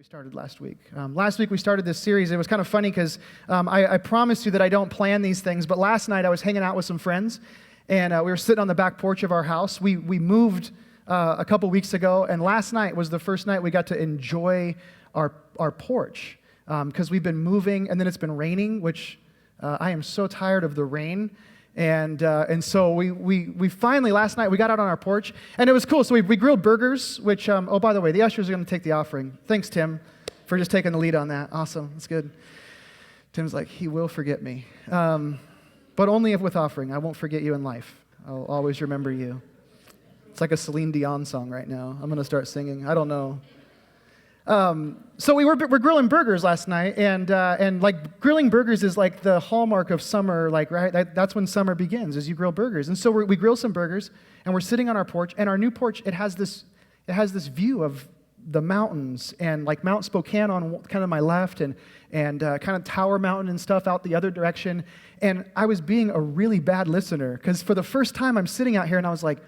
We started last week. Last week we started this series. It was kind of funny because I promised you that I don't plan these things, but last night I was hanging out with some friends, and we were sitting on the back porch of our house. We moved a couple weeks ago, and last night was the first night we got to enjoy our porch because we've been moving, and then it's been raining, which I am so tired of the rain. And so we finally, last night, we got out on our porch, and it was cool. So we grilled burgers, which, oh, by the way, the ushers are going to take the offering. Thanks, Tim, for just taking the lead on that. Awesome. That's good. Tim's like, he will forget me. But only if with offering. I won't forget you in life. I'll always remember you. It's like a Celine Dion song right now. I'm going to start singing. I don't know. So we're grilling burgers last night, and like grilling burgers is like the hallmark of summer, like, right? That's when summer begins, is you grill burgers. And so we grill some burgers, and we're sitting on our porch, and our new porch, it has this view of the mountains, and like Mount Spokane on kind of my left, and kind of Tower Mountain and stuff out the other direction. And I was being a really bad listener, because for the first time I'm sitting out here, and I was like,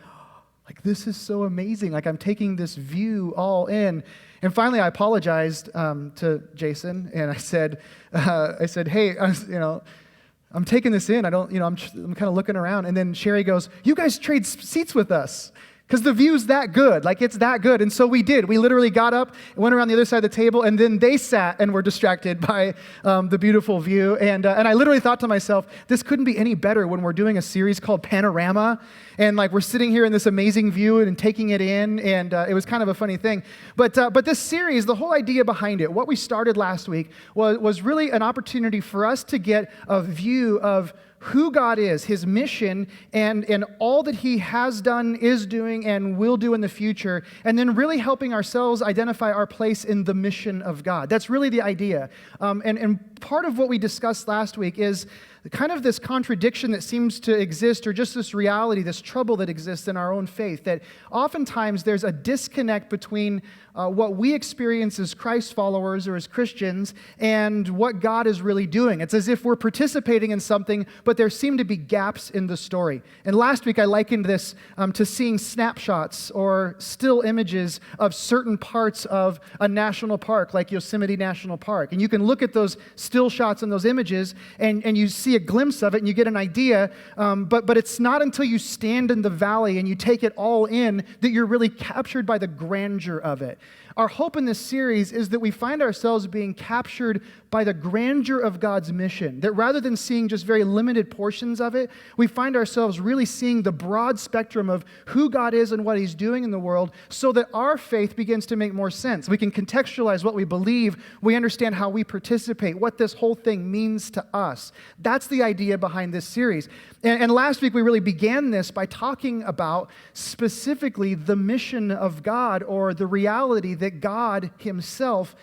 this is so amazing. Like, I'm taking this view all in. And finally, I apologized to Jason, and I said, hey, I'm taking this in. I'm kind of looking around. And then Sherry goes, you guys trade seats with us, because the view's that good. Like, it's that good. And so we did. We literally got up and went around the other side of the table, and then they sat and were distracted by the beautiful view. And I literally thought to myself, this couldn't be any better when we're doing a series called Panorama, and like we're sitting here in this amazing view and taking it in, and it was kind of a funny thing. But this series, the whole idea behind it, what we started last week, was really an opportunity for us to get a view of who God is, His mission, and all that He has done, is doing, and will do in the future, and then really helping ourselves identify our place in the mission of God. That's really the idea. And part of what we discussed last week is kind of this contradiction that seems to exist, or just this reality, this trouble that exists in our own faith, that oftentimes there's a disconnect between what we experience as Christ followers or as Christians and what God is really doing. It's as if we're participating in something, but there seem to be gaps in the story. And last week I likened this to seeing snapshots or still images of certain parts of a national park, like Yosemite National Park. And you can look at those still shots and those images, and you see a glimpse of it, and you get an idea, but it's not until you stand in the valley and you take it all in that you're really captured by the grandeur of it. Our hope in this series is that we find ourselves being captured by the grandeur of God's mission, that rather than seeing just very limited portions of it, we find ourselves really seeing the broad spectrum of who God is and what He's doing in the world, so that our faith begins to make more sense. We can contextualize what we believe, we understand how we participate, what this whole thing means to us. That's the idea behind this series. And last week we really began this by talking about specifically the mission of God, or the reality that God Himself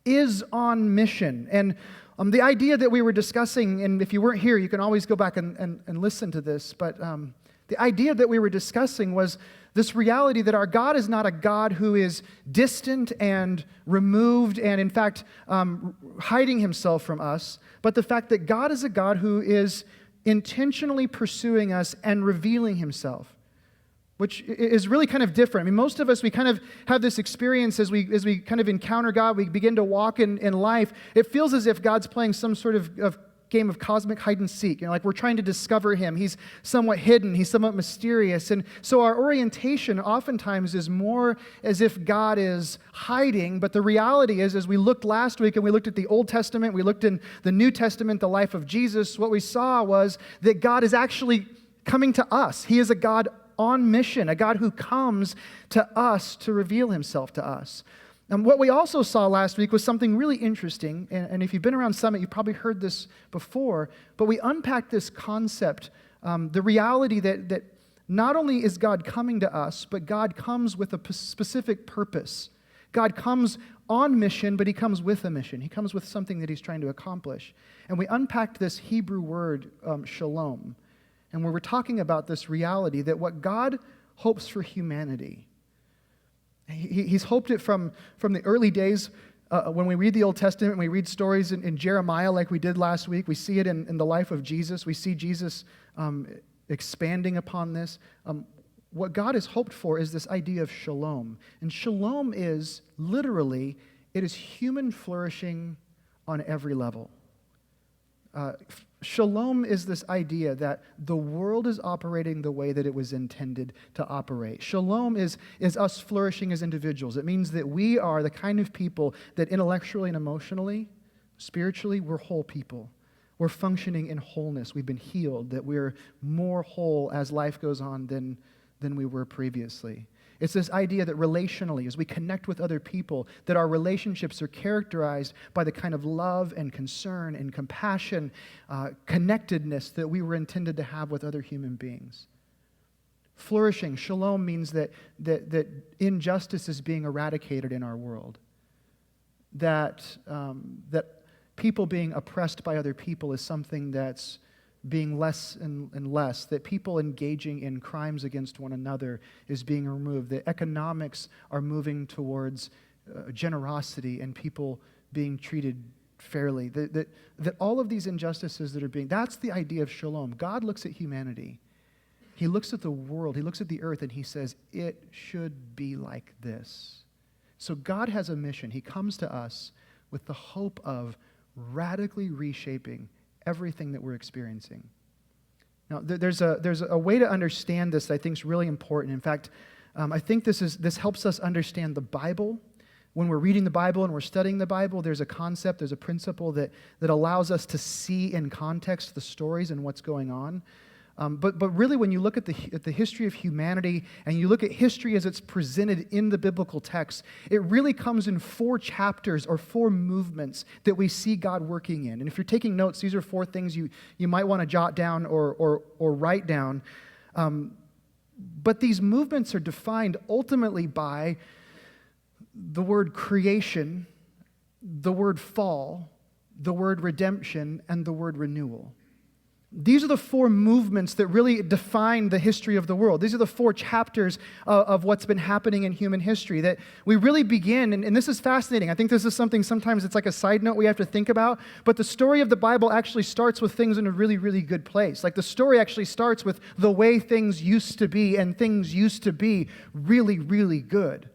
is on mission. And the idea that we were discussing, and if you weren't here, you can always go back and listen to this, but the idea that we were discussing was this reality that our God is not a God who is distant and removed and, in fact, hiding Himself from us, but the fact that God is a God who is intentionally pursuing us and revealing Himself, which is really kind of different. I mean, most of us, we kind of have this experience as we kind of encounter God, we begin to walk in life. It feels as if God's playing some sort of game of cosmic hide and seek. Like we're trying to discover Him. He's somewhat hidden. He's somewhat mysterious. And so our orientation oftentimes is more as if God is hiding. But the reality is, as we looked last week and we looked at the Old Testament, we looked in the New Testament, the life of Jesus, what we saw was that God is actually coming to us. He is a God on mission, a God who comes to us to reveal Himself to us. And what we also saw last week was something really interesting, and if you've been around Summit, you've probably heard this before, but we unpacked this concept, the reality that not only is God coming to us, but God comes with a specific purpose. God comes on mission, but He comes with a mission. He comes with something that He's trying to accomplish. And we unpacked this Hebrew word, shalom. And we were talking about this reality that what God hopes for humanity, He's hoped it from the early days. When we read the Old Testament, we read stories in Jeremiah like we did last week. We see it in the life of Jesus. We see Jesus expanding upon this. What God has hoped for is this idea of shalom. And shalom is literally It is human flourishing on every level. Shalom is this idea that the world is operating the way that it was intended to operate. Shalom is us flourishing as individuals. It means that we are the kind of people that intellectually and emotionally, spiritually, we're whole people. We're functioning in wholeness. We've been healed, that we're more whole as life goes on than we were previously. It's this idea that relationally, as we connect with other people, that our relationships are characterized by the kind of love and concern and compassion, connectedness that we were intended to have with other human beings. Flourishing, shalom, means that injustice is being eradicated in our world. That people being oppressed by other people is something that's being less and less, that people engaging in crimes against one another is being removed, that economics are moving towards generosity and people being treated fairly, that all of these injustices that are being, that's the idea of shalom. God looks at humanity. He looks at the world, he looks at the earth, and he says, it should be like this. So God has a mission. He comes to us with the hope of radically reshaping everything that we're experiencing. Now, there's a way to understand this that I think is really important. In fact, I think this helps us understand the Bible. When we're reading the Bible and we're studying the Bible, there's a concept, there's a principle that allows us to see in context the stories and what's going on. But really, when you look at the history of humanity and you look at history as it's presented in the biblical text, it really comes in 4 chapters or 4 movements that we see God working in. And if you're taking notes, these are 4 things you might want to jot down or write down. But these movements are defined ultimately by the word creation, the word fall, the word redemption, and the word renewal. These are the 4 movements that really define the history of the world. These are the 4 chapters of what's been happening in human history that we really begin, and this is fascinating. I think this is something sometimes it's like a side note we have to think about, but the story of the Bible actually starts with things in a really, really good place. Like the story actually starts with the way things used to be, and things used to be really, really good.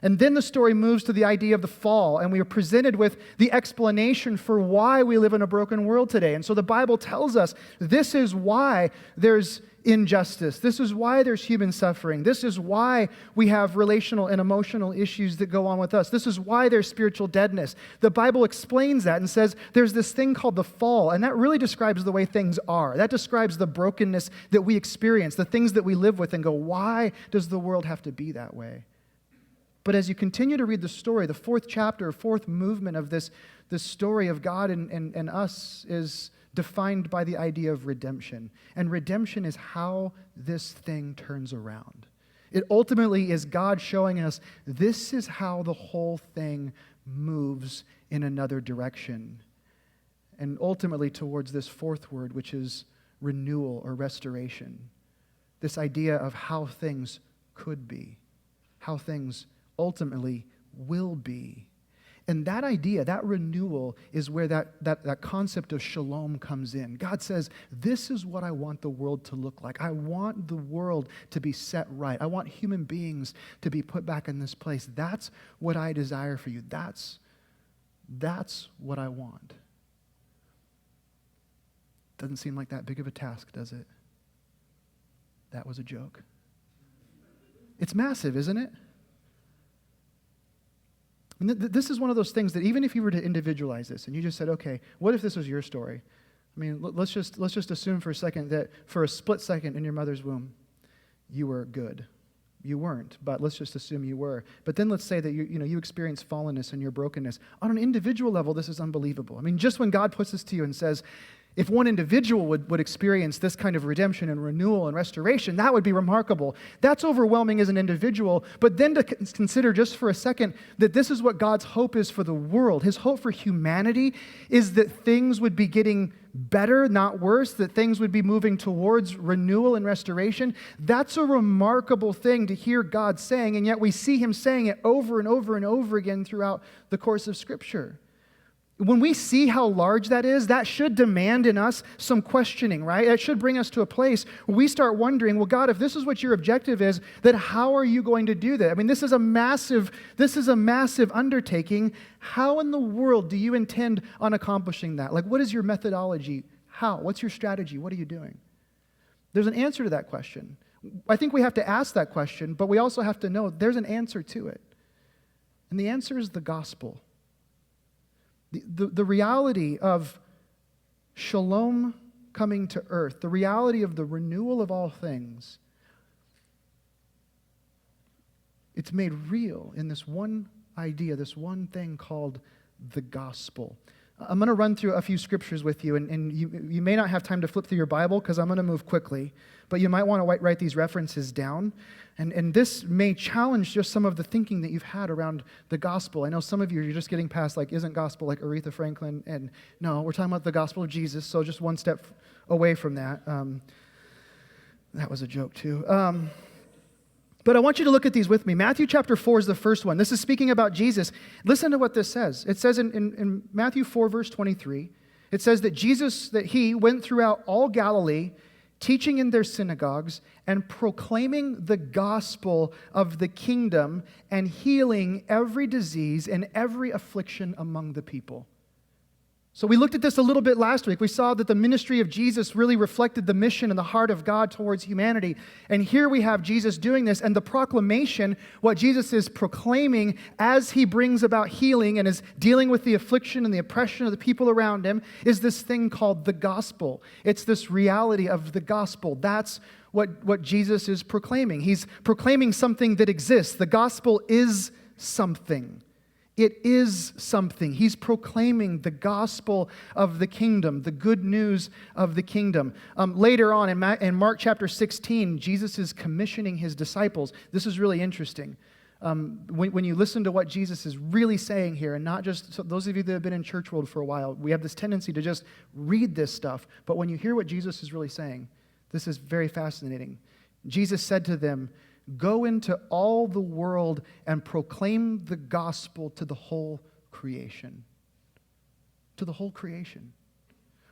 And then the story moves to the idea of the fall, and we are presented with the explanation for why we live in a broken world today. And so the Bible tells us this is why there's injustice. This is why there's human suffering. This is why we have relational and emotional issues that go on with us. This is why there's spiritual deadness. The Bible explains that and says there's this thing called the fall, and that really describes the way things are. That describes the brokenness that we experience, the things that we live with, and go, why does the world have to be that way? But as you continue to read the story, the 4th chapter, 4th movement of this story of God and us is defined by the idea of redemption. And redemption is how this thing turns around. It ultimately is God showing us this is how the whole thing moves in another direction. And ultimately towards this 4th word, which is renewal or restoration. This idea of how things could be, how things ultimately will be. And that idea, that renewal, is where that concept of shalom comes in. God says, this is what I want the world to look like. I want the world to be set right. I want human beings to be put back in this place. That's what I desire for you. That's what I want. Doesn't seem like that big of a task, does it? That was a joke. It's massive, isn't it? And this is one of those things that even if you were to individualize this and you just said, okay, what if this was your story? I mean, let's just assume for a second that for a split second in your mother's womb, you were good. You weren't, but let's just assume you were. But then let's say that you experience fallenness and your brokenness. On an individual level, this is unbelievable. I mean, just when God puts this to you and says, if one individual would experience this kind of redemption and renewal and restoration, that would be remarkable. That's overwhelming as an individual. But then to consider just for a second that this is what God's hope is for the world. His hope for humanity is that things would be getting better, not worse, that things would be moving towards renewal and restoration. That's a remarkable thing to hear God saying, and yet we see him saying it over and over and over again throughout the course of Scripture. When we see how large that is, that should demand in us some questioning, right? It should bring us to a place where we start wondering, well, God, if this is what your objective is, then how are you going to do that? I mean, this is a massive undertaking. How in the world do you intend on accomplishing that? Like, what is your methodology? How? What's your strategy? What are you doing? There's an answer to that question. I think we have to ask that question, but we also have to know there's an answer to it. And the answer is the gospel. The reality of Shalom coming to earth, the reality of the renewal of all things, it's made real in this one idea, this one thing called the gospel. I'm going to run through a few scriptures with you, and you may not have time to flip through your Bible because I'm going to move quickly, but you might want to write these references down. And this may challenge just some of the thinking that you've had around the gospel. I know some of you are just getting past, like, isn't gospel like Aretha Franklin? And no, we're talking about the gospel of Jesus, so just one step away from that. That was a joke, too. But I want you to look at these with me. Matthew chapter 4 is the first one. This is speaking about Jesus. Listen to what this says. It says in Matthew 4, verse 23, it says that he went throughout all Galilee, teaching in their synagogues and proclaiming the gospel of the kingdom and healing every disease and every affliction among the people. So we looked at this a little bit last week. We saw that the ministry of Jesus really reflected the mission and the heart of God towards humanity. And here we have Jesus doing this, and the proclamation, what Jesus is proclaiming as he brings about healing and is dealing with the affliction and the oppression of the people around him, is this thing called the gospel. It's this reality of the gospel. That's what Jesus is proclaiming. He's proclaiming something that exists. The gospel is something. It is something. He's proclaiming the gospel of the kingdom, the good news of the kingdom. Later on in Mark chapter 16, Jesus is commissioning his disciples. This is really interesting. When you listen to what Jesus is really saying here, and not just so those of you that have been in church world for a while, we have this tendency to just read this stuff. But when you hear what Jesus is really saying, this is very fascinating. Jesus said to them, "Go into all the world and proclaim the gospel to the whole creation." To the whole creation.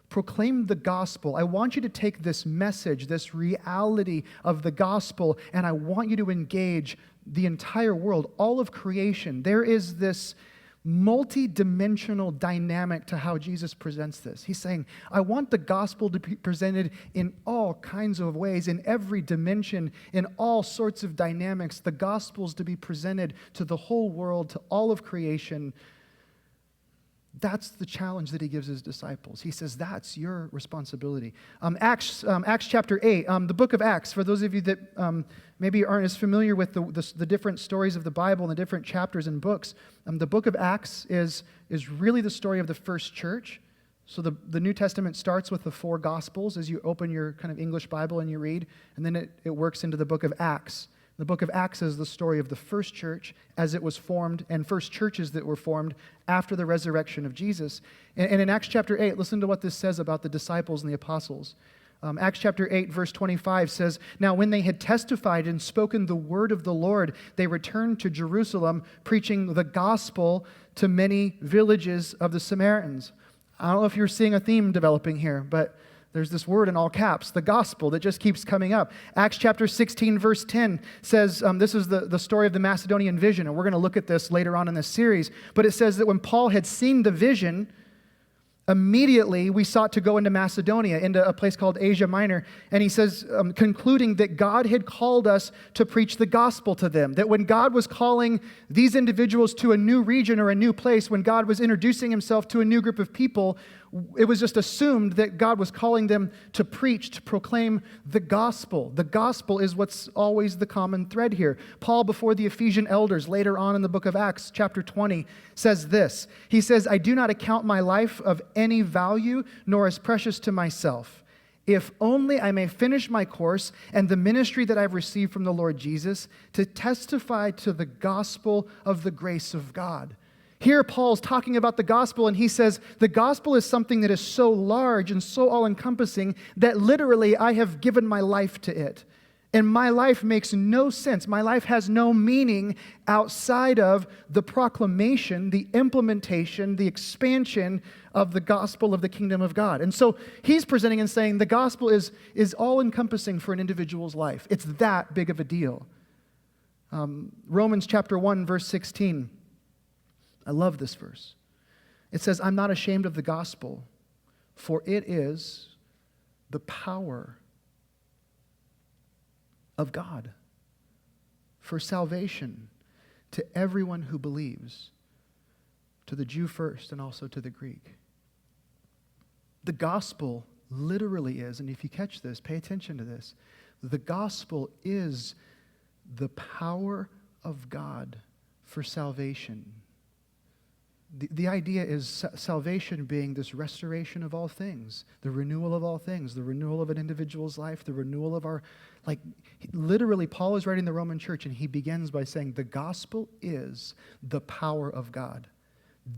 Proclaim the gospel. I want you to take this message, this reality of the gospel, and I want you to engage the entire world, all of creation. There is this multi-dimensional dynamic to how Jesus presents this. He's saying, I want the gospel to be presented in all kinds of ways, in every dimension, in all sorts of dynamics. The gospel's to be presented to the whole world, to all of creation. That's the challenge that he gives his disciples. He says, that's your responsibility. Acts chapter 8, the book of Acts, for those of you that maybe aren't as familiar with the different stories of the Bible and the different chapters and books, the book of Acts is really the story of the first church. So the New Testament starts with the four Gospels as you open your kind of English Bible and you read, and then it works into the book of Acts. The book of Acts is the story of the first church as it was formed and first churches that were formed after the resurrection of Jesus. And in Acts chapter 8, listen to what this says about the disciples and the apostles. Acts chapter 8, verse 25 says, "Now when they had testified and spoken the word of the Lord, they returned to Jerusalem, preaching the gospel to many villages of the Samaritans." I don't know if you're seeing a theme developing here, but there's this word in all caps, the gospel, that just keeps coming up. Acts chapter 16, verse 10 says, this is the story of the Macedonian vision, and we're going to look at this later on in this series. But it says that when Paul had seen the vision, immediately we sought to go into Macedonia, into a place called Asia Minor. And he says, concluding that God had called us to preach the gospel to them. That when God was calling these individuals to a new region or a new place, when God was introducing himself to a new group of people, it was just assumed that God was calling them to preach, to proclaim the gospel. The gospel is what's always the common thread here. Paul, before the Ephesian elders, later on in the book of Acts, chapter 20, says this. He says, "I do not account my life of any value, nor as precious to myself, if only I may finish my course and the ministry that I've received from the Lord Jesus, to testify to the gospel of the grace of God." Here, Paul's talking about the gospel, and he says, the gospel is something that is so large and so all-encompassing that literally I have given my life to it. And my life makes no sense. My life has no meaning outside of the proclamation, the implementation, the expansion of the gospel of the kingdom of God. And so he's presenting and saying the gospel is all-encompassing for an individual's life. It's that big of a deal. Romans chapter 1, verse 16. I love this verse. It says, I'm not ashamed of the gospel, for it is the power of God for salvation to everyone who believes, to the Jew first and also to the Greek. The gospel literally is, and if you catch this, pay attention to this, the gospel is the power of God for salvation. The idea is salvation being this restoration of all things, the renewal of all things, the renewal of an individual's life, the renewal of our, literally Paul is writing the Roman church and he begins by saying the gospel is the power of God.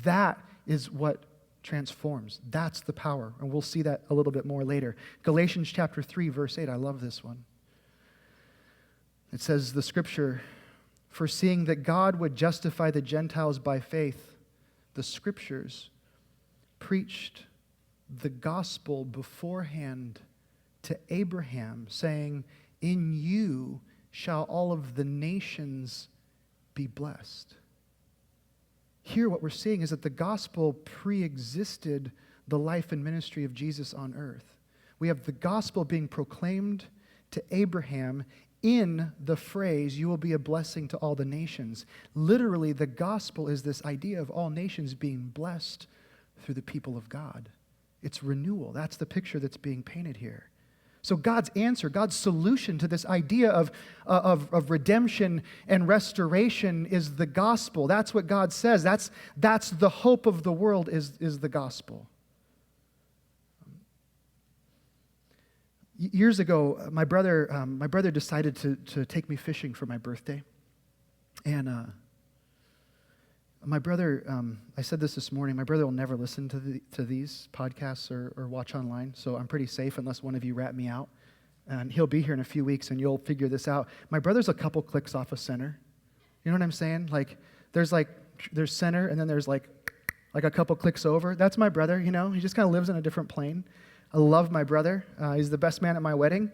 That is what transforms. That's the power. And we'll see that a little bit more later. Galatians chapter 3, verse 8, I love this one. It says the scripture, foreseeing that God would justify the Gentiles by faith, the scriptures preached the gospel beforehand to Abraham, saying, in you shall all of the nations be blessed. Here what we're seeing is that the gospel pre-existed the life and ministry of Jesus on earth. We have the gospel being proclaimed to Abraham in the phrase, you will be a blessing to all the nations. Literally, the gospel is this idea of all nations being blessed through the people of God. It's renewal. That's the picture that's being painted here. So God's answer, God's solution to this idea of redemption and restoration is the gospel. That's what God says. That's the hope of the world is the gospel. Years ago, my brother decided to take me fishing for my birthday. And my brother, I said this morning, my brother will never listen to these podcasts or watch online, so I'm pretty safe unless one of you rat me out. And he'll be here in a few weeks and you'll figure this out. My brother's a couple clicks off of center. You know what I'm saying? There's center and then there's like a couple clicks over. That's my brother, you know? He just kind of lives in a different plane. I love my brother. He's the best man at my wedding,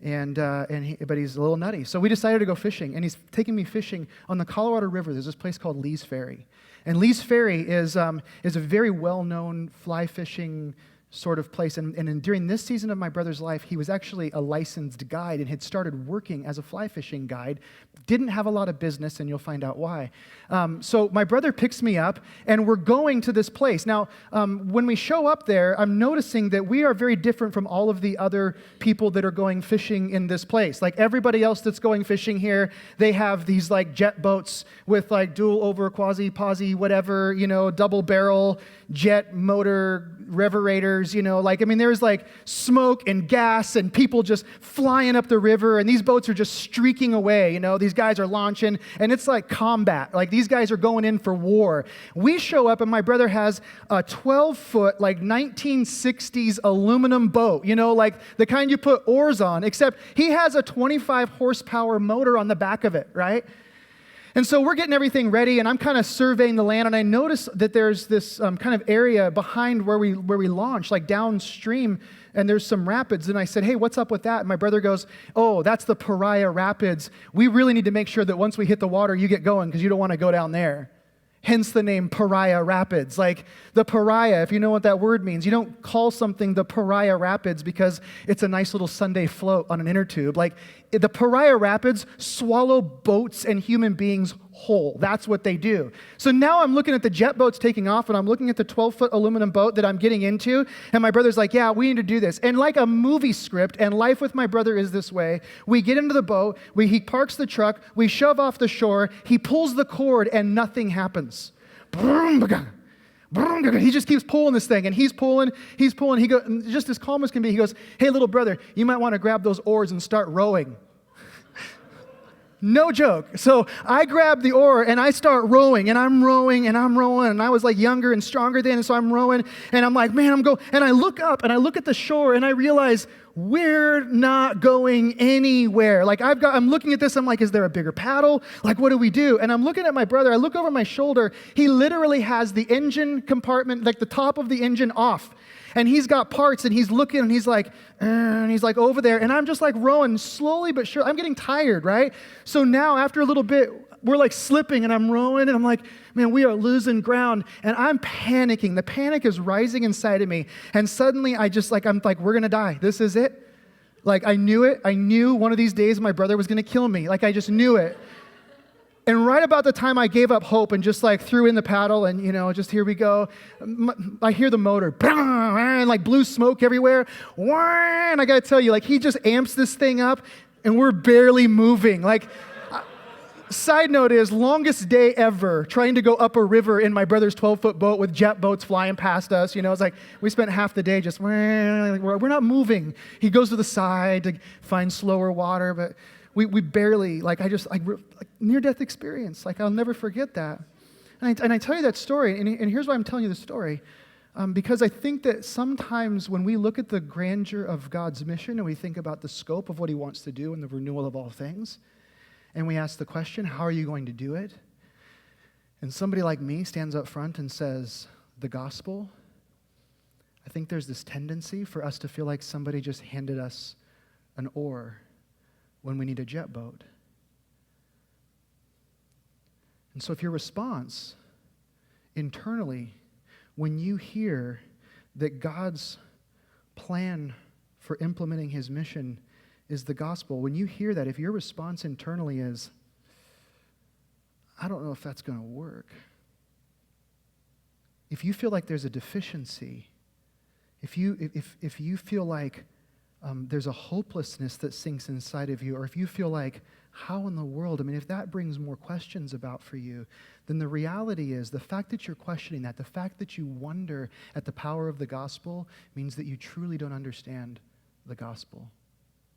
but he's a little nutty. So we decided to go fishing, and he's taking me fishing on the Colorado River. There's this place called Lee's Ferry, and Lee's Ferry is a very well-known fly fishing sort of place. And during this season of my brother's life, he was actually a licensed guide and had started working as a fly fishing guide. Didn't have a lot of business, and you'll find out why. So my brother picks me up, and we're going to this place. Now, when we show up there, I'm noticing that we are very different from all of the other people that are going fishing in this place. Like everybody else that's going fishing here, they have these like jet boats with like dual over, quasi, posi, whatever, double barrel, jet motor, reverators, there's like smoke and gas and people just flying up the river, and these boats are just streaking away, these guys are launching, and it's like combat. Like these guys are going in for war. We show up and my brother has a 12-foot, like 1960s aluminum boat, like the kind you put oars on, except he has a 25 horsepower motor on the back of it, right? And so we're getting everything ready, and I'm kind of surveying the land, and I notice that there's this kind of area behind where we launch, like downstream, and there's some rapids. And I said, hey, what's up with that? And my brother goes, oh, that's the Pariah Rapids. We really need to make sure that once we hit the water, you get going, because you don't want to go down there. Hence the name Pariah Rapids. Like the Pariah, if you know what that word means, you don't call something the Pariah Rapids because it's a nice little Sunday float on an inner tube. Like the Pariah Rapids swallow boats and human beings whole. That's what they do. So now I'm looking at the jet boats taking off, and I'm looking at the 12-foot aluminum boat that I'm getting into, and my brother's like, yeah, we need to do this. And like a movie script, and life with my brother is this way, we get into the boat, he parks the truck, we shove off the shore, he pulls the cord, and nothing happens. He just keeps pulling this thing, and he's pulling. He goes, just as calm as can be, he goes, hey, little brother, you might want to grab those oars and start rowing. No joke. So I grab the oar and I start rowing, and I'm rowing and I'm rowing, and I was like younger and stronger then, and so I'm rowing, and I'm like, man, and I look up and I look at the shore and I realize, we're not going anywhere. Like I'm looking at this, I'm like, is there a bigger paddle? Like, what do we do? And I'm looking at my brother, I look over my shoulder, he literally has the engine compartment, like the top of the engine off. And he's got parts, and he's looking, and he's like over there, and I'm just like rowing slowly but sure. I'm getting tired, right? So now, after a little bit, we're like slipping, and I'm rowing, and I'm like, man, we are losing ground, and I'm panicking. The panic is rising inside of me, and suddenly I'm like, we're gonna die. This is it. Like, I knew it. I knew one of these days my brother was gonna kill me. Like, I just knew it. And right about the time I gave up hope and just like threw in the paddle and, just here we go, I hear the motor, and like blue smoke everywhere. And I got to tell you, like he just amps this thing up and we're barely moving. Like, side note is, longest day ever trying to go up a river in my brother's 12-foot boat with jet boats flying past us. It's like we spent half the day just, we're not moving. He goes to the side to find slower water, but we barely, near-death experience. Like, I'll never forget that. And I tell you that story, and here's why I'm telling you the story. Because I think that sometimes when we look at the grandeur of God's mission and we think about the scope of what he wants to do and the renewal of all things, and we ask the question, how are you going to do it? And somebody like me stands up front and says, the gospel, I think there's this tendency for us to feel like somebody just handed us an oar when we need a jet boat. And so if your response internally, when you hear that God's plan for implementing his mission is the gospel, when you hear that, if your response internally is, I don't know if that's going to work, if you feel like there's a deficiency, if you feel like there's a hopelessness that sinks inside of you, or if you feel like, how in the world, if that brings more questions about for you, then the reality is the fact that you're questioning that, the fact that you wonder at the power of the gospel means that you truly don't understand the gospel.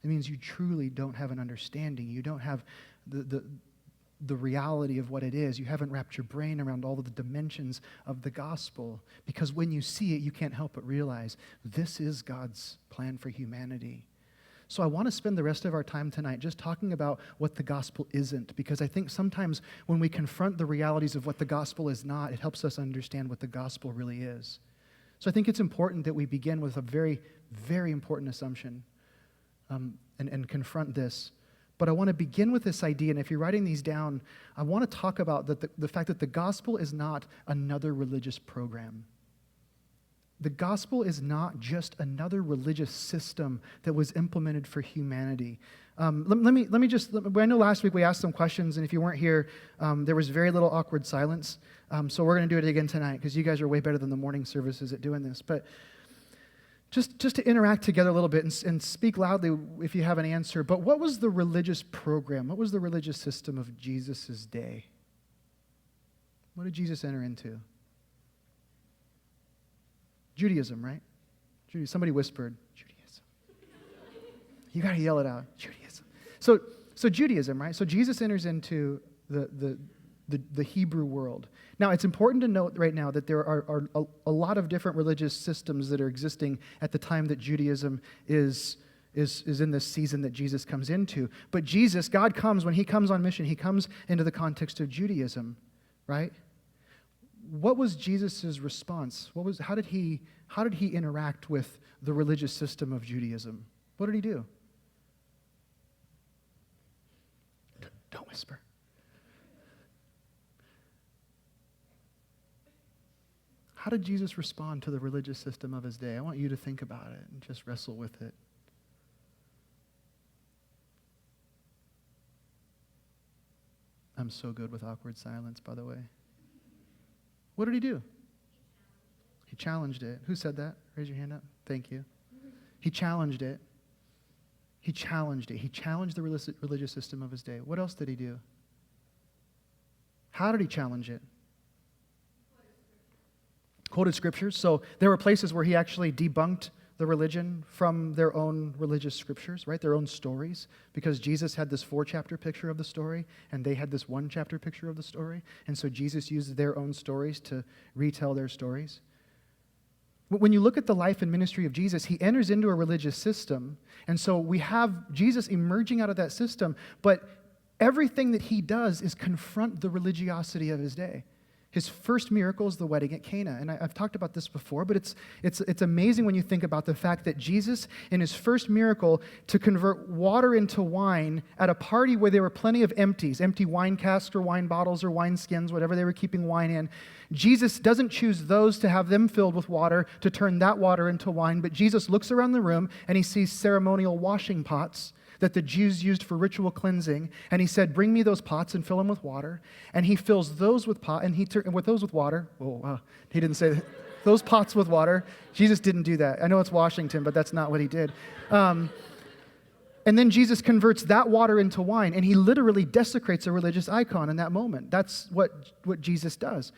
It means you truly don't have an understanding. You don't have the reality of what it is. You haven't wrapped your brain around all of the dimensions of the gospel, because when you see it, you can't help but realize this is God's plan for humanity. So I want to spend the rest of our time tonight just talking about what the gospel isn't, because I think sometimes when we confront the realities of what the gospel is not, it helps us understand what the gospel really is. So I think it's important that we begin with a very, very important assumption and confront this. But I want to begin with this idea, and if you're writing these down, I want to talk about the fact that the gospel is not another religious program. The gospel is not just another religious system that was implemented for humanity. Let me just, I know last week we asked some questions, and if you weren't here, there was very little awkward silence. So we're going to do it again tonight, because you guys are way better than the morning services at doing this. But just to interact together a little bit and speak loudly if you have an answer. But what was the religious program? What was the religious system of Jesus' day? What did Jesus enter into? Judaism, right? Somebody whispered, Judaism. You got to yell it out, Judaism. So Judaism, right? So Jesus enters into the Hebrew world. Now, it's important to note right now that there are a lot of different religious systems that are existing at the time that Judaism is in this season that Jesus comes into. But Jesus, God comes, when he comes on mission, he comes into the context of Judaism, right? What was Jesus' response? How did he interact with the religious system of Judaism? What did he do? Don't whisper. How did Jesus respond to the religious system of his day? I want you to think about it and just wrestle with it. I'm so good with awkward silence, by the way. What did he do? He challenged it. Who said that? Raise your hand up. Thank you. He challenged it. He challenged it. He challenged the religious system of his day. What else did he do? How did he challenge it? Quoted scriptures. So there were places where he actually debunked the religion from their own religious scriptures, right? Their own stories, because Jesus had this 4-chapter picture of the story, and they had this 1-chapter picture of the story, and so Jesus used their own stories to retell their stories. When you look at the life and ministry of Jesus, he enters into a religious system. And so we have Jesus emerging out of that system, but everything that he does is confront the religiosity of his day. His first miracle is the wedding at Cana. And I've talked about this before, but it's amazing when you think about the fact that Jesus, in his first miracle, to convert water into wine at a party where there were plenty of empty wine casks or wine bottles or wine skins, whatever they were keeping wine in, Jesus doesn't choose those to have them filled with water to turn that water into wine, but Jesus looks around the room and he sees ceremonial washing pots that the Jews used for ritual cleansing, and he said, "Bring me those pots and fill them with water." And he fills those with with those with water. Oh, he didn't say that. Those pots with water. Jesus didn't do that. I know it's Washington, but that's not what he did. And then Jesus converts that water into wine, and he literally desecrates a religious icon in that moment. That's what Jesus does.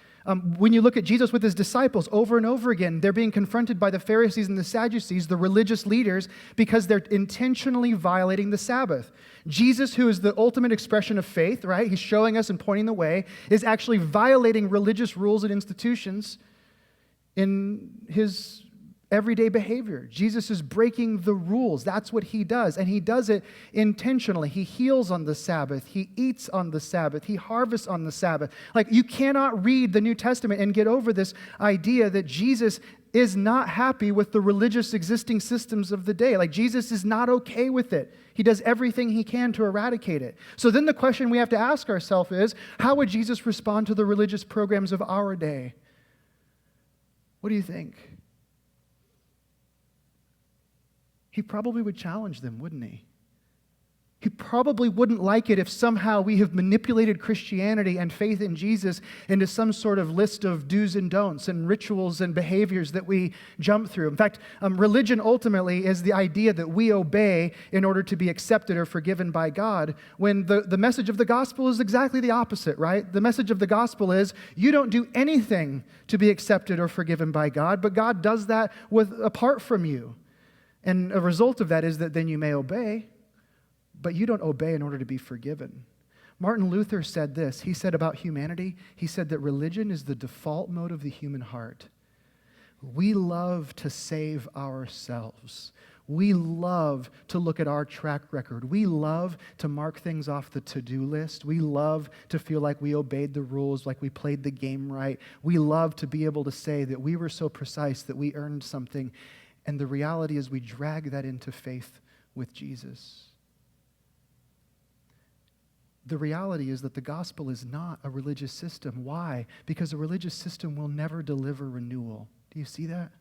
When you look at Jesus with his disciples over and over again, they're being confronted by the Pharisees and the Sadducees, the religious leaders, because they're intentionally violating the Sabbath. Jesus, who is the ultimate expression of faith, right? He's showing us and pointing the way, is actually violating religious rules and institutions in his everyday behavior. Jesus is breaking the rules. That's what he does. And he does it intentionally. He heals on the Sabbath. He eats on the Sabbath. He harvests on the Sabbath. Like, you cannot read the New Testament and get over this idea that Jesus is not happy with the religious existing systems of the day. Like, Jesus is not okay with it. He does everything he can to eradicate it. So then the question we have to ask ourselves is, how would Jesus respond to the religious programs of our day? What do you think? He probably would challenge them, wouldn't he? He probably wouldn't like it if somehow we have manipulated Christianity and faith in Jesus into some sort of list of do's and don'ts and rituals and behaviors that we jump through. In fact, religion ultimately is the idea that we obey in order to be accepted or forgiven by God, when the message of the gospel is exactly the opposite, right? The message of the gospel is you don't do anything to be accepted or forgiven by God, but God does that apart from you. And a result of that is that then you may obey, but you don't obey in order to be forgiven. Martin Luther said this. He said about humanity, he said that religion is the default mode of the human heart. We love to save ourselves. We love to look at our track record. We love to mark things off the to-do list. We love to feel like we obeyed the rules, like we played the game right. We love to be able to say that we were so precise that we earned something. And the reality is we drag that into faith with Jesus. The reality is that the gospel is not a religious system. Why? Because a religious system will never deliver renewal. Do you see that?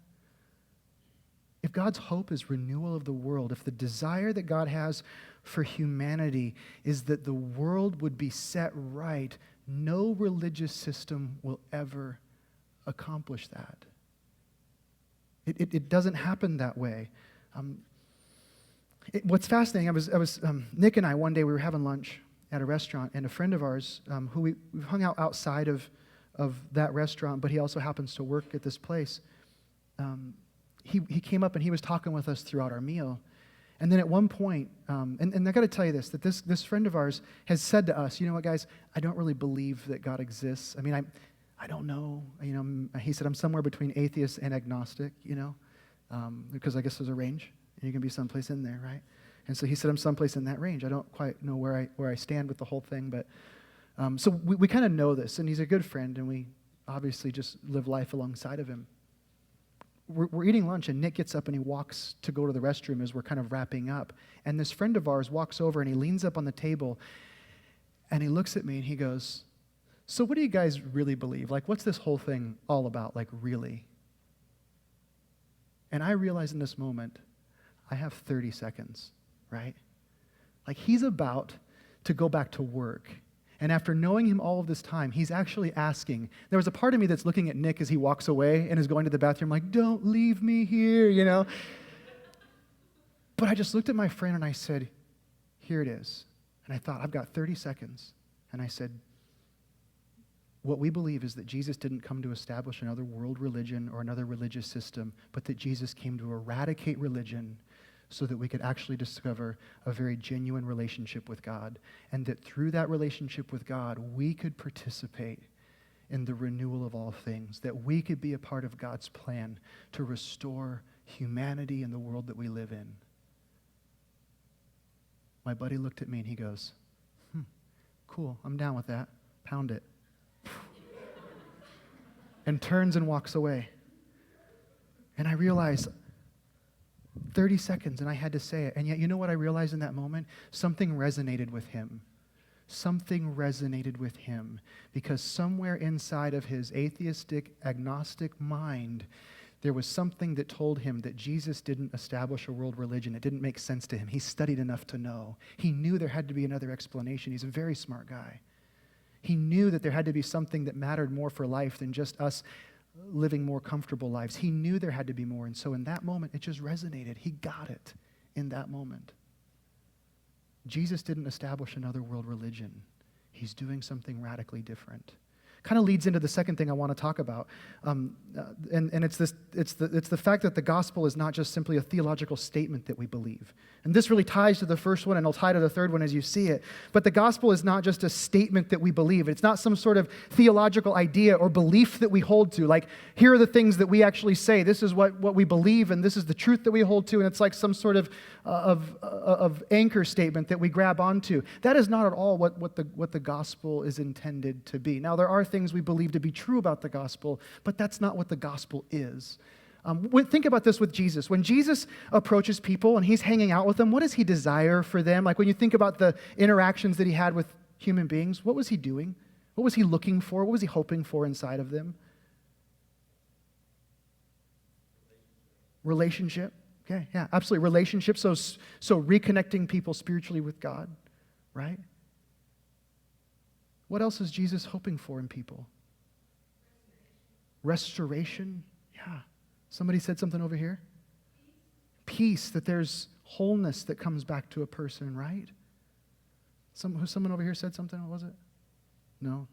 If God's hope is renewal of the world, if the desire that God has for humanity is that the world would be set right, no religious system will ever accomplish that. It doesn't happen that way. What's fascinating, Nick and I, one day we were having lunch at a restaurant, and a friend of ours, who we hung out outside of that restaurant, but he also happens to work at this place, he came up and he was talking with us throughout our meal. And then at one point, and I got to tell you this, that this friend of ours has said to us, you know what, guys, I don't really believe that God exists. I mean, I don't know. He said, I'm somewhere between atheist and agnostic, because I guess there's a range, and you can be someplace in there, right? And so he said, I'm someplace in that range. I don't quite know where I stand with the whole thing, but so we kind of know this, and he's a good friend, and we obviously just live life alongside of him. We're eating lunch, and Nick gets up and he walks to go to the restroom as we're kind of wrapping up, and this friend of ours walks over and he leans up on the table, and he looks at me and he goes, so what do you guys really believe? Like, what's this whole thing all about, like, really? And I realize in this moment, I have 30 seconds, right? Like, he's about to go back to work. And after knowing him all of this time, he's actually asking. There was a part of me that's looking at Nick as he walks away and is going to the bathroom like, don't leave me here, But I just looked at my friend and I said, here it is. And I thought, I've got 30 seconds. And I said, what we believe is that Jesus didn't come to establish another world religion or another religious system, but that Jesus came to eradicate religion so that we could actually discover a very genuine relationship with God, and that through that relationship with God, we could participate in the renewal of all things, that we could be a part of God's plan to restore humanity in the world that we live in. My buddy looked at me and he goes, cool, I'm down with that. Pound it. And turns and walks away. And I realized 30 seconds and I had to say it. And yet, you know what I realized in that moment? Something resonated with him. Something resonated with him because somewhere inside of his atheistic, agnostic mind, there was something that told him that Jesus didn't establish a world religion. It didn't make sense to him. He studied enough to know. He knew there had to be another explanation. He's a very smart guy. He knew that there had to be something that mattered more for life than just us living more comfortable lives. He knew there had to be more. And so in that moment, it just resonated. He got it in that moment. Jesus didn't establish another world religion. He's doing something radically different. Kind of leads into the second thing I want to talk about, and it's the fact that the gospel is not just simply a theological statement that we believe. And this really ties to the first one, and it'll tie to the third one as you see it. But the gospel is not just a statement that we believe. It's not some sort of theological idea or belief that we hold to. Like, here are the things that we actually say. This is what we believe, and this is the truth that we hold to. And it's like some sort of anchor statement that we grab onto. That is not at all what the gospel is intended to be. Now, there are things we believe to be true about the gospel, but that's not what the gospel is. Think about this with Jesus. When Jesus approaches people and he's hanging out with them, what does he desire for them? Like when you think about the interactions that he had with human beings, what was he doing? What was he looking for? What was he hoping for inside of them? Relationship. Okay, yeah, absolutely. Relationship. So reconnecting people spiritually with God, right? What else is Jesus hoping for in people? Restoration. Yeah. Somebody said something over here. Peace, that there's wholeness that comes back to a person, right? Someone over here said something, what was it? No?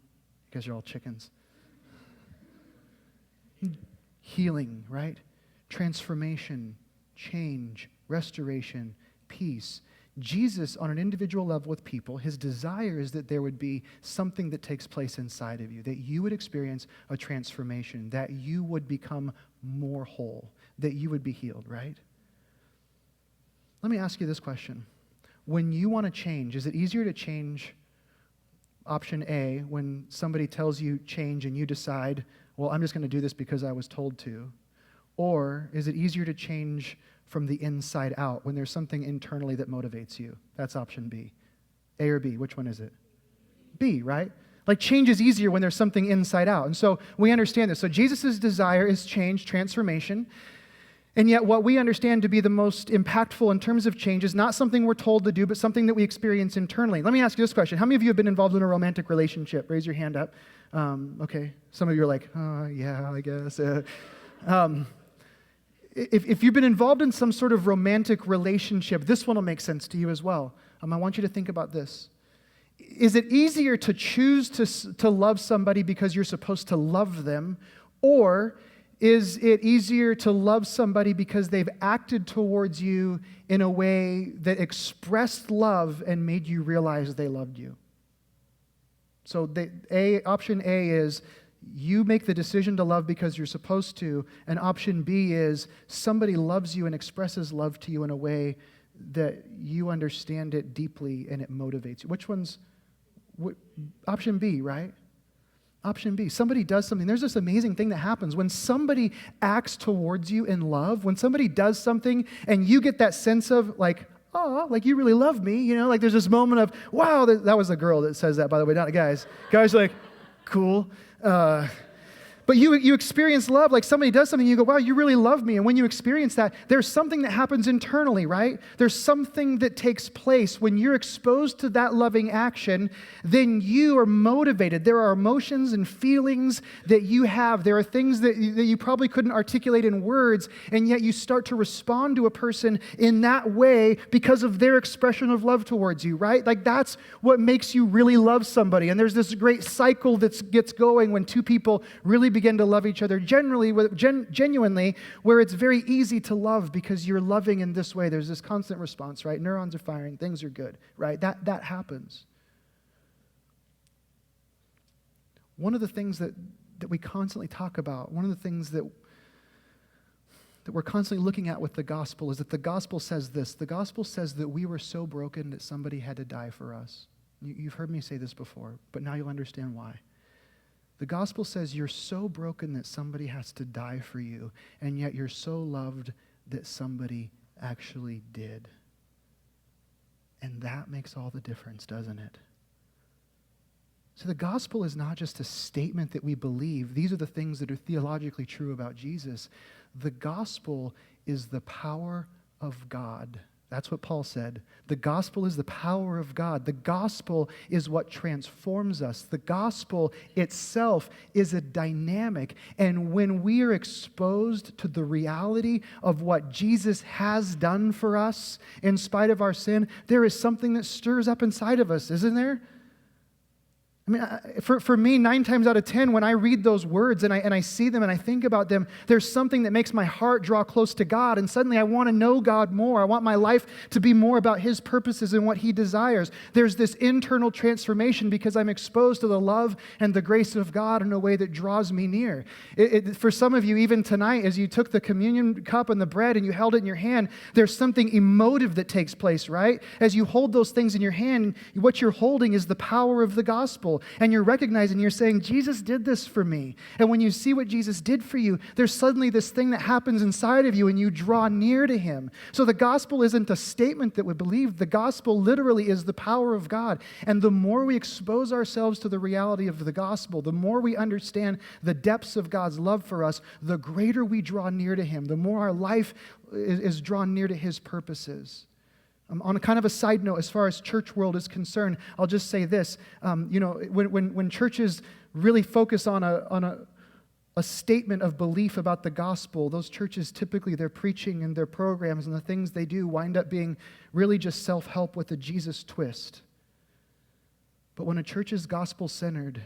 You guys are all chickens. Healing, right? Transformation, change, restoration, peace. Jesus, on an individual level with people, his desire is that there would be something that takes place inside of you, that you would experience a transformation, that you would become more whole, that you would be healed, right? Let me ask you this question. When you want to change, is it easier to change option A when somebody tells you change and you decide, well, I'm just going to do this because I was told to? Or is it easier to change from the inside out when there's something internally that motivates you? That's option B. A or B, which one is it? B, right? Like change is easier when there's something inside out. And so we understand this. So Jesus' desire is change, transformation. And yet what we understand to be the most impactful in terms of change is not something we're told to do, but something that we experience internally. Let me ask you this question. How many of you have been involved in a romantic relationship? Raise your hand up. Okay. Some of you are like, oh, yeah, I guess. If you've been involved in some sort of romantic relationship, this one will make sense to you as well. I want you to think about this. Is it easier to choose to love somebody because you're supposed to love them, or is it easier to love somebody because they've acted towards you in a way that expressed love and made you realize they loved you? So option A is you make the decision to love because you're supposed to, and option B is somebody loves you and expresses love to you in a way that you understand it deeply and it motivates you. Which one's option B, right? Option B. Somebody does something. There's this amazing thing that happens when somebody acts towards you in love, when somebody does something and you get that sense of like, oh, like you really love me, you know, like there's this moment of, wow, that was a girl that says that, by the way, not the guys. Guys are like, cool. But you experience love, like somebody does something, you go, wow, you really love me. And when you experience that, there's something that happens internally, right? There's something that takes place when you're exposed to that loving action, then you are motivated. There are emotions and feelings that you have. There are things that you probably couldn't articulate in words, and yet you start to respond to a person in that way because of their expression of love towards you, right? Like that's what makes you really love somebody. And there's this great cycle that gets going when two people really begin to love each other genuinely, where it's very easy to love because you're loving in this way. There's this constant response, right? Neurons are firing, things are good, right? That happens. one of the things that we constantly talk about, one of the things that we're constantly looking at with the gospel is that the gospel says this. The gospel says that we were so broken that somebody had to die for us. You've heard me say this before, but now you'll understand why. The gospel says you're so broken that somebody has to die for you, and yet you're so loved that somebody actually did. And that makes all the difference, doesn't it? So the gospel is not just a statement that we believe. These are the things that are theologically true about Jesus. The gospel is the power of God. That's what Paul said. The gospel is the power of God. The gospel is what transforms us. The gospel itself is a dynamic. And when we are exposed to the reality of what Jesus has done for us in spite of our sin, there is something that stirs up inside of us, isn't there? I mean, for me, 9 times out of 10, when I read those words and I see them and I think about them, there's something that makes my heart draw close to God, and suddenly I want to know God more. I want my life to be more about His purposes and what He desires. There's this internal transformation because I'm exposed to the love and the grace of God in a way that draws me near. For some of you, even tonight, as you took the communion cup and the bread and you held it in your hand, there's something emotive that takes place, right? As you hold those things in your hand, what you're holding is the power of the gospel. And you're recognizing, you're saying, Jesus did this for me. And when you see what Jesus did for you, there's suddenly this thing that happens inside of you and you draw near to Him. So the gospel isn't a statement that we believe. The gospel literally is the power of God. And the more we expose ourselves to the reality of the gospel, the more we understand the depths of God's love for us, the greater we draw near to Him, the more our life is drawn near to His purposes. On a kind of a side note, as far as church world is concerned, I'll just say this. When churches really focus on a statement of belief about the gospel, those churches typically, their preaching and their programs and the things they do wind up being really just self-help with a Jesus twist. But when a church is gospel-centered,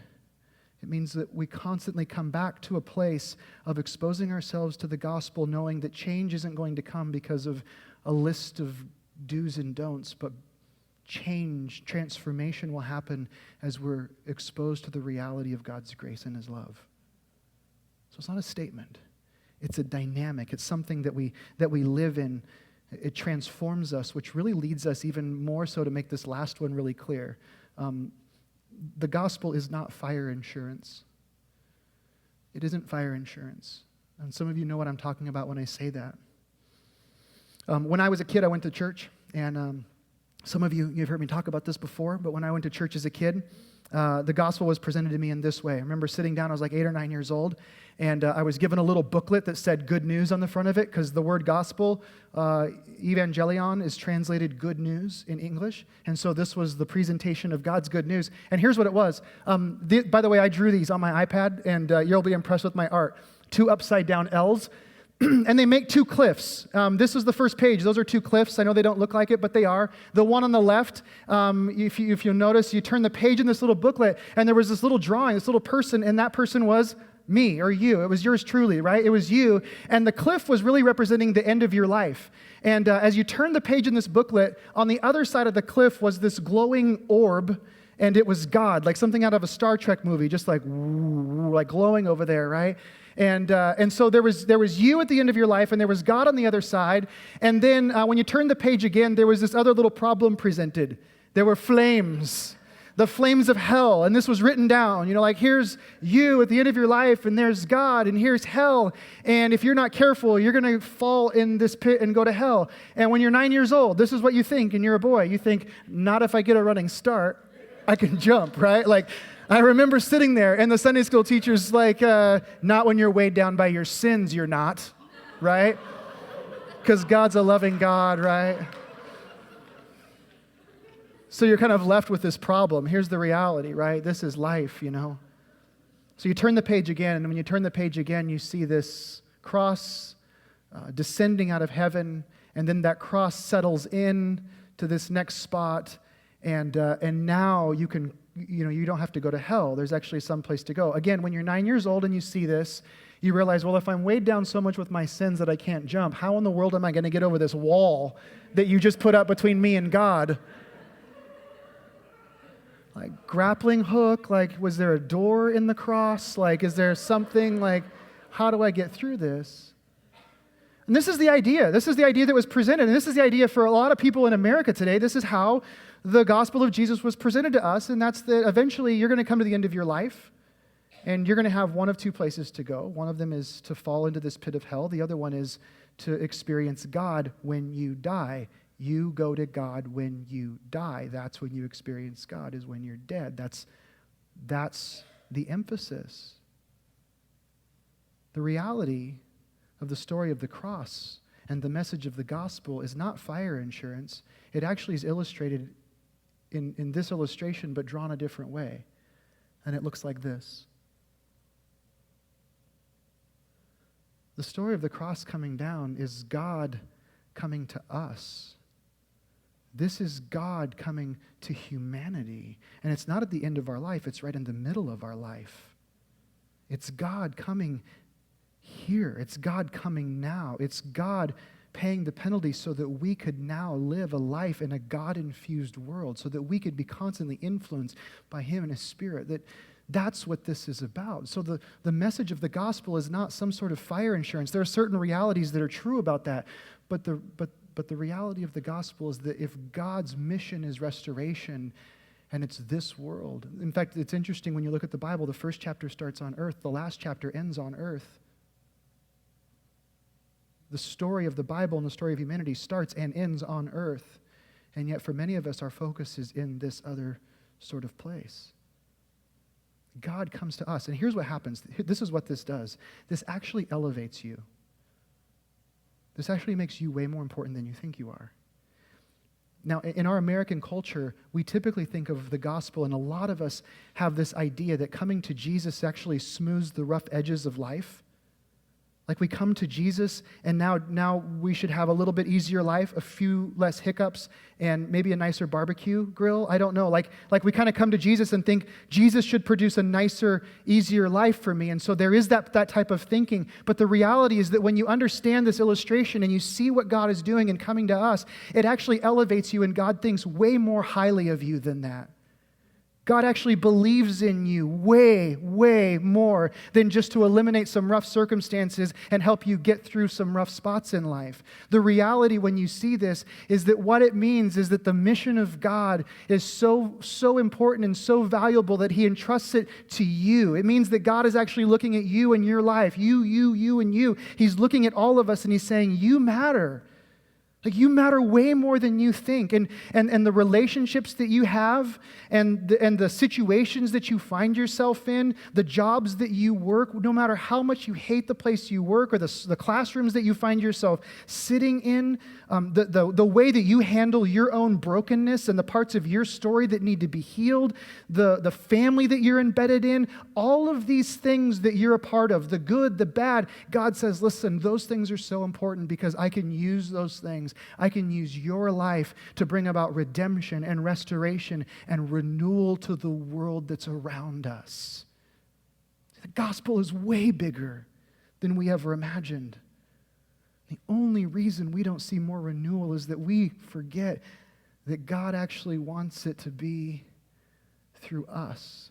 it means that we constantly come back to a place of exposing ourselves to the gospel, knowing that change isn't going to come because of a list of do's and don'ts, but transformation will happen as we're exposed to the reality of God's grace and His love. So it's not a statement. It's a dynamic. It's something that we live in. It transforms us, which really leads us even more so to make this last one really clear. The gospel is not fire insurance. It isn't fire insurance. And some of you know what I'm talking about when I say that. When I was a kid, I went to church, and some of you've heard me talk about this before, but when I went to church as a kid, the gospel was presented to me in this way. I remember sitting down, I was like 8 or 9 years old, and I was given a little booklet that said good news on the front of it, because the word gospel, evangelion, is translated good news in English, and so this was the presentation of God's good news. And here's what it was. By the way, I drew these on my iPad, and you'll be impressed with my art. 2 upside-down L's. And they make 2 cliffs. This is the first page. Those are 2 cliffs. I know they don't look like it, but they are. The one on the left, if you'll notice, you turn the page in this little booklet, and there was this little drawing, this little person, and that person was me or you. It was yours truly, right? It was you. And the cliff was really representing the end of your life. And as you turn the page in this booklet, on the other side of the cliff was this glowing orb, and it was God, like something out of a Star Trek movie, just like glowing over there, right? And so there was you at the end of your life, and there was God on the other side. And then when you turn the page again, there was this other little problem presented. There were flames, the flames of hell. And this was written down, like here's you at the end of your life, and there's God, and here's hell. And if you're not careful, you're going to fall in this pit and go to hell. And when you're 9 years old, this is what you think, and you're a boy. You think, not if I get a running start, I can jump, right? Like, I remember sitting there, and the Sunday school teacher's like, not when you're weighed down by your sins, you're not, right? Because God's a loving God, right? So you're kind of left with this problem. Here's the reality, right? This is life, So you turn the page again, and when you turn the page again, you see this cross descending out of heaven, and then that cross settles in to this next spot, and now you can, you don't have to go to hell. There's actually some place to go. Again, when you're 9 years old and you see this, you realize, well, if I'm weighed down so much with my sins that I can't jump, how in the world am I going to get over this wall that you just put up between me and God? Like grappling hook, like was there a door in the cross? Like is there something like, how do I get through this? And this is the idea. This is the idea that was presented. And this is the idea for a lot of people in America today. This is how the gospel of Jesus was presented to us. And that's that eventually you're going to come to the end of your life and you're going to have one of two places to go. One of them is to fall into this pit of hell. The other one is to experience God when you die. You go to God when you die. That's when you experience God, is when you're dead. That's the emphasis. The reality of the story of the cross and the message of the gospel is not fire insurance. It actually is illustrated in this illustration, but drawn a different way. And it looks like this. The story of the cross coming down is God coming to us. This is God coming to humanity. And it's not at the end of our life, it's right in the middle of our life. It's God coming here. It's God coming now. It's God paying the penalty so that we could now live a life in a God-infused world, so that we could be constantly influenced by Him and His Spirit. That's what this is about. So the message of the gospel is not some sort of fire insurance. There are certain realities that are true about that, but the reality of the gospel is that if God's mission is restoration, and it's this world. In fact, it's interesting when you look at the Bible, the first chapter starts on earth, the last chapter ends on earth. The story of the Bible and the story of humanity starts and ends on earth. And yet for many of us, our focus is in this other sort of place. God comes to us. And here's what happens. This is what this does. This actually elevates you. This actually makes you way more important than you think you are. Now, in our American culture, we typically think of the gospel, and a lot of us have this idea that coming to Jesus actually smooths the rough edges of life. Like we come to Jesus, and now we should have a little bit easier life, a few less hiccups, and maybe a nicer barbecue grill. I don't know. Like we kind of come to Jesus and think Jesus should produce a nicer, easier life for me. And so there is that type of thinking. But the reality is that when you understand this illustration and you see what God is doing and coming to us, it actually elevates you, and God thinks way more highly of you than that. God actually believes in you way, way more than just to eliminate some rough circumstances and help you get through some rough spots in life. The reality when you see this is that what it means is that the mission of God is so important and so valuable that He entrusts it to you. It means that God is actually looking at you and your life, you, and you. He's looking at all of us and He's saying, you matter. Like you matter way more than you think. And the relationships that you have and the situations that you find yourself in, the jobs that you work, no matter how much you hate the place you work or the classrooms that you find yourself sitting in, the way that you handle your own brokenness and the parts of your story that need to be healed, the family that you're embedded in, all of these things that you're a part of, the good, the bad, God says, listen, those things are so important because I can use those things. I can use your life to bring about redemption and restoration and renewal to the world that's around us. The gospel is way bigger than we ever imagined. The only reason we don't see more renewal is that we forget that God actually wants it to be through us.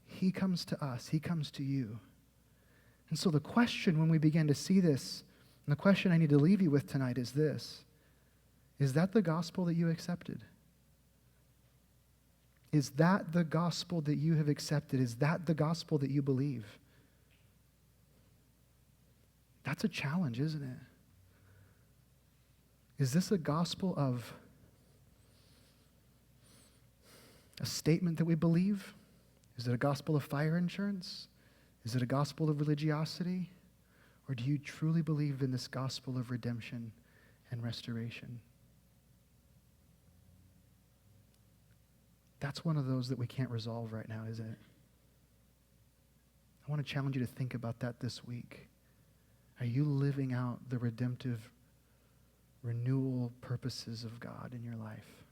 He comes to us. He comes to you. And so the question when we begin to see this, and the question I need to leave you with tonight is this: is that the gospel that you accepted? Is that the gospel that you have accepted? Is that the gospel that you believe? That's a challenge, isn't it? Is this a gospel of a statement that we believe? Is it a gospel of fire insurance? Is it a gospel of religiosity? Or do you truly believe in this gospel of redemption and restoration? That's one of those that we can't resolve right now, isn't it? I want to challenge you to think about that this week. Are you living out the redemptive renewal purposes of God in your life?